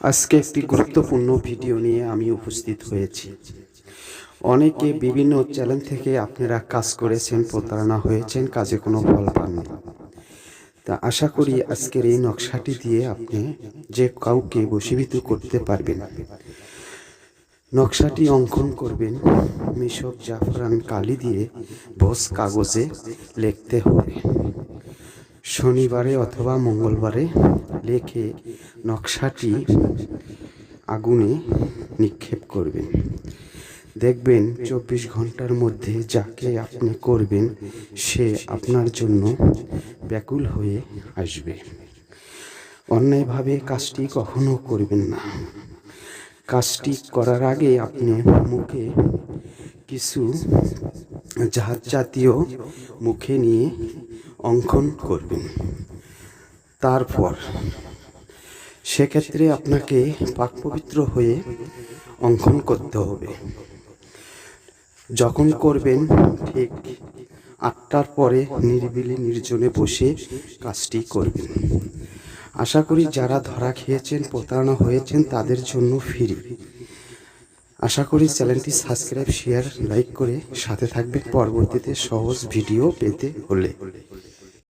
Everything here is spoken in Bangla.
আজকে একটি গুরুত্বপূর্ণ ভিডিও নিয়ে আমি উপস্থিত হয়েছি। অনেকে বিভিন্ন চ্যানেল থেকে আপনারা কাজ করেছেন, প্রতারণা হয়েছেন, কাজে কোনো ফল পাননি। তা আশা করি আজকের এই নকশাটি দিয়ে আপনি যে কাউকে বশীভূত করতে পারবেন। নকশাটি অঙ্কন করবেন মিশক জাফরান কালি দিয়ে ভোজ কাগজে লিখতে হবে। শনিবারে অথবা মঙ্গলবারে লিখে নকশাটি আগুনে নিক্ষেপ করবেন। দেখবেন 24 ঘন্টার মধ্যে যাকে আপনি করবেন সে আপনার জন্য ব্যাকুল হয়ে আসবে। অন্যায়ভাবে কাজটি কখনো করবেন না। কাজটি করার আগে আপনি মুখে কিছু জাহাজ জাতীয় মুখে নিয়ে অঙ্কন করবেন। তারপর সেক্ষেত্রে আপনাকে পাক পবিত্র হয়ে অঙ্কন করতে হবে। যখন করবেন ঠিক 8টার পরে নিরিবিলি নির্জনে বসে কাজটি করবেন। আশা করি যারা ধরা খেয়েছেন, প্রতারণা হয়েছেন তাদের জন্য ফ্রি। আশা করি চ্যানেলটি সাবস্ক্রাইব, শেয়ার, লাইক করে সাথে থাকবেন পরবর্তীতে সহজ ভিডিও পেতে হলে।